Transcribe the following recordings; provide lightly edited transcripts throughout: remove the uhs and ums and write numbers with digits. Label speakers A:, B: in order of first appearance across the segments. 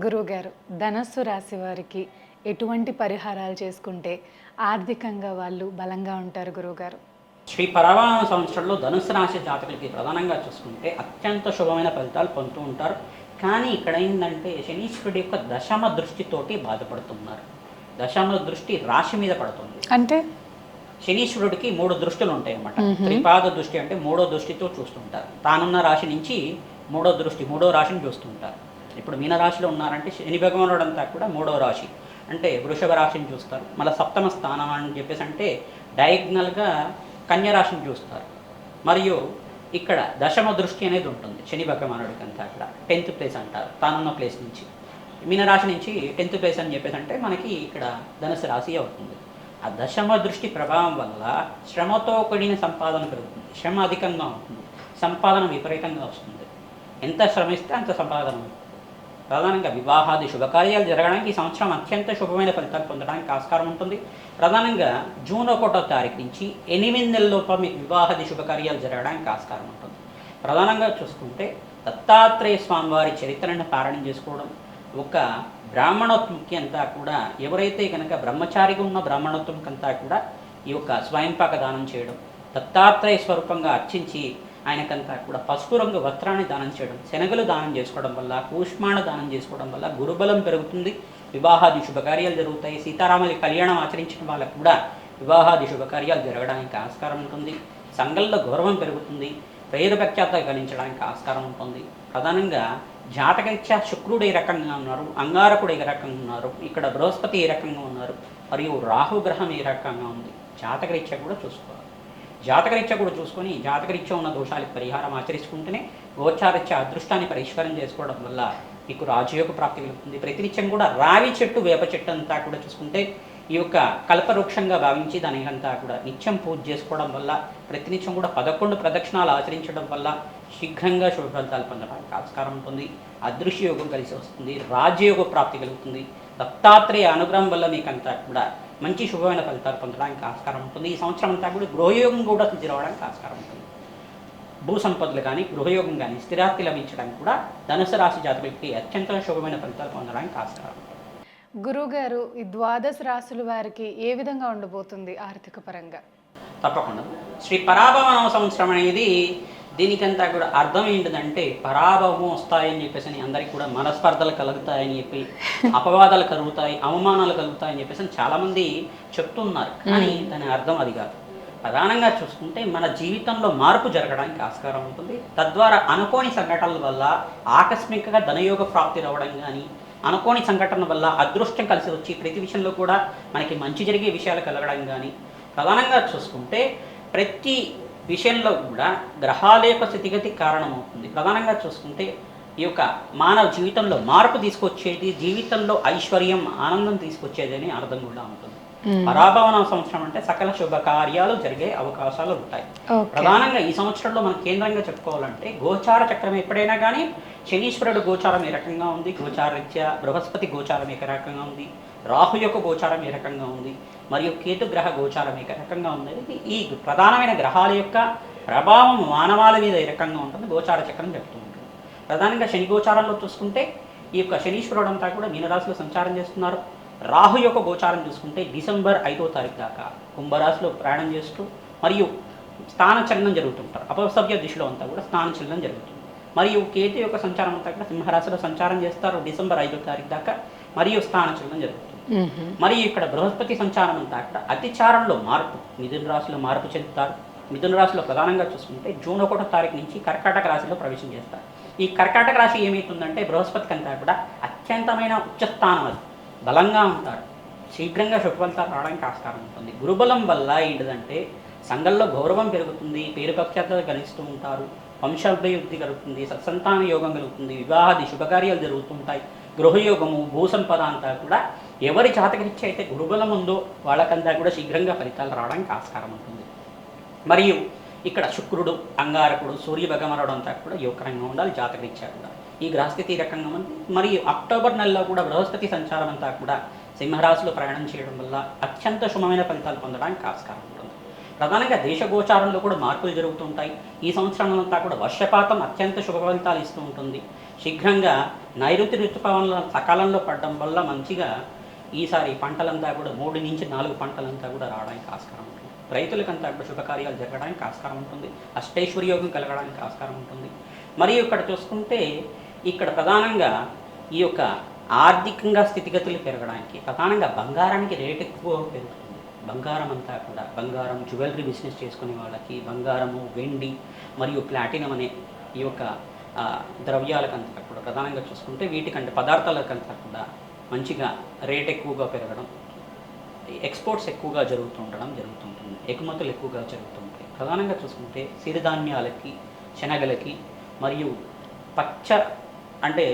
A: గురువుగారు, ధనస్సు రాశి వారికి ఎటువంటి పరిహారాలు చేసుకుంటే ఆర్థికంగా వాళ్ళు బలంగా ఉంటారు గురువుగారు?
B: శ్రీ పరావణ సంవత్సరంలో ధనుసు రాశి జాతకులకి ప్రధానంగా చూసుకుంటే అత్యంత శుభమైన ఫలితాలు పొందుతూ ఉంటారు. కానీ ఇక్కడ ఏంటంటే శనీశ్వరుడి యొక్క దశమ దృష్టితోటి బాధపడుతున్నారు. దశమ దృష్టి రాశి మీద పడుతుంది.
A: అంటే
B: శనీశ్వరుడికి 3 దృష్టిలు ఉంటాయి అన్నమాట. త్రిపాద దృష్టి అంటే 3వ దృష్టితో చూస్తుంటారు. తానున్న రాశి నుంచి 3వ దృష్టి 3వ రాశిని చూస్తుంటారు. ఇప్పుడు మీనరాశిలో ఉన్నారంటే శని భగవానుడు అంతా కూడా 3వ రాశి అంటే వృషభ రాశిని చూస్తారు. మళ్ళీ సప్తమ స్థానం అని చెప్పేసి అంటే డయాగ్నల్గా కన్యా రాశిని చూస్తారు. మరియు ఇక్కడ దశమ దృష్టి అనేది ఉంటుంది శని భగవానుడికి అంతా అక్కడ 10th ప్లేస్ అంటారు తానున్న ప్లేస్ నుంచి. మీనరాశి నుంచి 10th ప్లేస్ అని చెప్పేసి అంటే మనకి ఇక్కడ ధనుసు రాశి అవుతుంది. ఆ దశమ దృష్టి ప్రభావం వల్ల శ్రమతో కూడిన సంపాదన పెరుగుతుంది. శ్రమ అధికంగా ఉంటుంది, సంపాదన విపరీతంగా వస్తుంది. ఎంత శ్రమిస్తే అంత సంపాదన ఉంటుంది. ప్రధానంగా వివాహాది శుభకార్యాలు జరగడానికి ఈ సంవత్సరం అత్యంత శుభమైన ఫలితాలు పొందడానికి ఆస్కారం ఉంటుంది. ప్రధానంగా జూన్ 1వ తారీఖు నుంచి 8 నెలలలోపు మీకు వివాహాది శుభకార్యాలు జరగడానికి ఆస్కారం ఉంటుంది. ప్రధానంగా చూసుకుంటే దత్తాత్రేయ స్వామివారి చరిత్రను పారాయణం చేసుకోవడం, ఒక బ్రాహ్మణోత్వంకి అంతా కూడా ఎవరైతే కనుక బ్రహ్మచారిగా ఉన్న బ్రాహ్మణోత్వంకి అంతా కూడా ఈ యొక్క స్వయంపాక దానం చేయడం, దత్తాత్రేయ స్వరూపంగా అర్చించి ఆయనకంతా కూడా పసుపు రంగు వస్త్రాన్ని దానం చేయడం, శనగలు దానం చేసుకోవడం వల్ల, కూష్మాణ దానం చేసుకోవడం వల్ల గురుబలం పెరుగుతుంది. వివాహాది శుభకార్యాలు జరుగుతాయి. సీతారాముల కళ్యాణం ఆచరించిన వాళ్ళకు కూడా వివాహాది శుభకార్యాలు జరగడానికి ఆస్కారం ఉంటుంది. సంఘంలో గౌరవం పెరుగుతుంది. పేరు ప్రఖ్యాత గణించడానికి ఆస్కారం ఉంటుంది. ప్రధానంగా జాతకరీత్యా శుక్రుడు ఏ రకంగా ఉన్నారు, అంగారకుడు ఏ రకంగా ఉన్నారు, ఇక్కడ బృహస్పతి ఏ రకంగా ఉన్నారు, మరియు రాహుగ్రహం ఏ రకంగా ఉంది, జాతకరీత్యా కూడా చూసుకోవాలి. జాతకరీత్యా కూడా చూసుకొని జాతకరీత్యా ఉన్న దోషాలకు పరిహారం ఆచరించుకుంటేనే గోచారీత్యా అదృష్టాన్ని పరిష్కారం చేసుకోవడం వల్ల మీకు రాజయోగ ప్రాప్తి కలుగుతుంది. ప్రతినిత్యం కూడా రావి చెట్టు వేప చెట్టు అంతా కూడా చూసుకుంటే ఈ యొక్క కల్పవృక్షంగా భావించి దానికంతా కూడా నిత్యం పూజ చేసుకోవడం వల్ల, ప్రతినిత్యం కూడా 11 ప్రదక్షిణాలు ఆచరించడం వల్ల శీఘ్రంగా శుభ ఫలితాలు పొందడానికి ఆస్కారం ఉంటుంది. అదృశ్య యోగం కలిసి వస్తుంది. రాజయోగ ప్రాప్తి కలుగుతుంది. దత్తాత్రేయ అనుగ్రహం వల్ల మీకంతా కూడా మంచి శుభమైన ఫలితాలు పొందడానికి ఆస్కారం ఉంటుంది. ఈ సంవత్సరం అంతా కూడా గృహయోగం కూడా సిద్ధి రావడానికి ఆస్కారం ఉంటుంది. భూ సంపదలు కానీ గృహయోగం కానీ స్థిరాస్తి లభించడానికి కూడా ధనుసు రాశి జాతకులకి అత్యంత శుభమైన ఫలితాలు పొందడానికి ఆస్కారం ఉంటుంది.
A: గురువుగారు, ఈ ద్వాదశ రాశుల వారికి ఏ విధంగా ఉండబోతుంది ఆర్థిక పరంగా?
B: తప్పకుండా శ్రీ పరాభవ సంవత్సరం అనేది దీనికంతా కూడా అర్థం ఏంటిదంటే పరాభవం వస్తాయని చెప్పేసి అందరికీ కూడా మనస్పర్ధలు కలుగుతాయని చెప్పి, అపవాదాలు కలుగుతాయి, అవమానాలు కలుగుతాయని చెప్పేసి చాలామంది చెప్తున్నారు. కానీ దాని అర్థం అది కాదు. ప్రధానంగా చూసుకుంటే మన జీవితంలో మార్పు జరగడానికి ఆస్కారం ఉంటుంది. తద్వారా అనుకోని సంఘటనల వల్ల ఆకస్మికంగా ధనయోగ ప్రాప్తి రావడం కానీ, అనుకోని సంఘటన వల్ల అదృష్టం కలిసి వచ్చి ప్రతి విషయంలో కూడా మనకి మంచి జరిగే విషయాలు కలగడం కానీ, ప్రధానంగా చూసుకుంటే ప్రతి విషయంలో కూడా గ్రహాల యొక్క స్థితిగతి కారణమవుతుంది. ప్రధానంగా చూసుకుంటే ఈ యొక్క మానవ జీవితంలో మార్పు తీసుకొచ్చేది, జీవితంలో ఐశ్వర్యం ఆనందం తీసుకొచ్చేది అని అర్థం కూడా ఉంటుంది. పరాభవన సంవత్సరం అంటే సకల శుభకార్యాలు జరిగే అవకాశాలు ఉంటాయి. ప్రధానంగా ఈ సంవత్సరంలో మనం కేంద్రంగా చెప్పుకోవాలంటే గోచార చక్రం ఎప్పుడైనా కానీ శనీశ్వరుడు గోచారం ఏ రకంగా ఉంది, గోచారరీత్యా బృహస్పతి గోచారం ఏ రకంగా ఉంది, రాహు యొక్క గోచారం ఏ రకంగా ఉంది, మరియు కేతు గ్రహ గోచారం ఏ రకంగా ఉంది, ఈ ప్రధానమైన గ్రహాల యొక్క ప్రభావం మానవాళి మీద ఏ రకంగా ఉంటుంది గోచార చక్రం చెప్తూ ఉంటుంది. ప్రధానంగా శని గోచారంలో చూసుకుంటే ఈ యొక్క శనీశ్వరుడు అంతా కూడా మీనరాశిలో సంచారం చేస్తున్నారు. రాహు యొక్క గోచారం చూసుకుంటే డిసెంబర్ 5వ తారీఖు దాకా కుంభరాశిలో ప్రయాణం చేస్తూ మరియు స్థానచలనం జరుగుతుంటారు. అపసవ్య దిశలో అంతా కూడా స్థానచలనం జరుగుతుంది. మరియు కేతు యొక్క సంచారం అంతా కూడా సింహరాశిలో సంచారం చేస్తారు డిసెంబర్ 5వ తారీఖు దాకా, మరియు స్థానచలనం జరుగుతుంది. మరియు ఇక్కడ బృహస్పతి సంచారం అంతా కూడా అతిచారంలో మార్పు, మిథున రాశిలో మార్పు చెందుతారు. మిథున రాశిలో ప్రధానంగా చూసుకుంటే జూన్ 1వ తారీఖు నుంచి కర్కాటక రాశిలో ప్రవేశం చేస్తారు. ఈ కర్కాటక రాశి ఏమవుతుందంటే బృహస్పతికి అంతా కూడా అత్యంతమైన ఉచ్చస్థానం, అది బలంగా ఉంటారు. శీఘ్రంగా శుభఫలితాలు రావడానికి ఆస్కారం ఉంటుంది. గురుబలం వల్ల ఏంటిదంటే సంఘంలో గౌరవం పెరుగుతుంది, పేరు ప్రఖ్యాతలు గణిస్తూ ఉంటారు, వంశాభివృద్ధి కలుగుతుంది, సత్సంతాన యోగం కలుగుతుంది, వివాహాది శుభకార్యాలు జరుగుతుంటాయి. గృహయోగము, భూసంపద అంతా కూడా ఎవరి జాతకరీత్యా అయితే గురుబలం ఉందో వాళ్ళకంతా కూడా శీఘ్రంగా ఫలితాలు రావడానికి ఆస్కారం ఉంటుంది. మరియు ఇక్కడ శుక్రుడు, అంగారకుడు, సూర్య భగవానుడు అంతా కూడా యోగకరంగా ఉండాలి జాతకరీత్యా కూడా. ఈ గ్రహస్థితి ఈ రకంగా ఉంది. మరియు అక్టోబర్ నెలలో కూడా బృహస్పతి సంచారం అంతా కూడా సింహరాశిలో ప్రయాణం చేయడం వల్ల అత్యంత శుభమైన ఫలితాలు పొందడానికి ఆస్కారం ఉంటుంది. ప్రధానంగా దేశ గోచారంలో కూడా మార్పులు జరుగుతుంటాయి. ఈ సంవత్సరం అంతా కూడా వర్షపాతం అత్యంత శుభ ఫలితాలు ఇస్తూ ఉంటుంది. శీఘ్రంగా నైరుతి ఋతుపవనాల సకాలంలో పడడం వల్ల మంచిగా ఈసారి పంటలంతా కూడా 3 నుంచి 4 పంటలంతా కూడా రావడానికి ఆస్కారం ఉంటుంది. రైతులకంతా కూడా శుభకార్యాలు జరగడానికి ఆస్కారం ఉంటుంది. అష్టైశ్వర్య యోగం కలగడానికి ఆస్కారం ఉంటుంది. మరియు ఇక్కడ చూసుకుంటే ఇక్కడ ప్రధానంగా ఈ యొక్క ఆర్థికంగా స్థితిగతులు పెరగడానికి ప్రధానంగా బంగారానికి రేట్ ఎక్కువ పెరుగుతుంది. బంగారం అంతా కూడా బంగారం జ్యువెలరీ బిజినెస్ చేసుకునే వాళ్ళకి బంగారము, వెండి మరియు ప్లాటినం అనే ఈ యొక్క ద్రవ్యాలకంతా కూడా ప్రధానంగా చూసుకుంటే వీటికంటే పదార్థాలకంతా కూడా మంచిగా రేట్ ఎక్కువగా పెరగడం, ఎక్స్పోర్ట్స్ ఎక్కువగా జరుగుతుంటుంది, ఎగుమతులు ఎక్కువగా జరుగుతుంటాయి. ప్రధానంగా చూసుకుంటే సిరిధాన్యాలకి, శనగలకి మరియు పచ్చ అంటే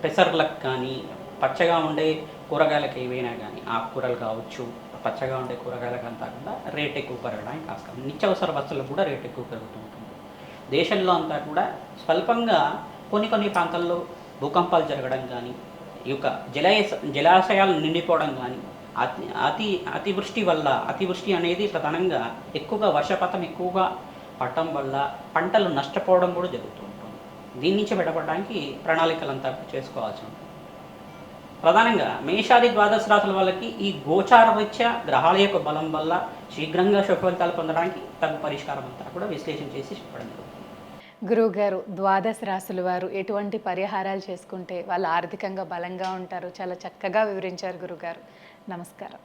B: పెసర్లకు కానీ పచ్చగా ఉండే కూరగాయలకు ఏవైనా కానీ ఆకుకూరలు కావచ్చు, పచ్చగా ఉండే కూరగాయలకంతా కూడా రేట్ ఎక్కువ పెరగడానికి ఆస్కారం. నిత్యావసర వస్తువులకు కూడా రేట్ ఎక్కువ పెరుగుతూ ఉంటుంది. దేశంలో అంతా కూడా స్వల్పంగా కొన్ని ప్రాంతాల్లో భూకంపాలు జరగడం కానీ ఈ యొక్క జలాశయాలు నిండిపోవడం కానీ అతివృష్టి అనేది ప్రధానంగా ఎక్కువగా వర్షపాతం ఎక్కువగా పడటం వల్ల పంటలు నష్టపోవడం కూడా జరుగుతూ ఉంటుంది. దీని నుంచి బయటపడడానికి ప్రణాళికలంతా చేసుకోవాల్సి ఉంటుంది. ప్రధానంగా మేషాది ద్వాదశ రాశుల వాళ్ళకి ఈ గోచార రీత్యా గ్రహాల యొక్క బలం వల్ల శీఘ్రంగా శుభ ఫలితాలు పొందడానికి తగు పరిష్కారం అంతా కూడా విశ్లేషణ చేసి చెప్పడం జరుగుతుంది.
A: గురువుగారు, ద్వాదశ రాశుల వారు ఎటువంటి పరిహారాలు చేసుకుంటే వాళ్ళు ఆర్థికంగా బలంగా ఉంటారు? చాలా చక్కగా వివరించారు గురుగారు. నమస్కారం.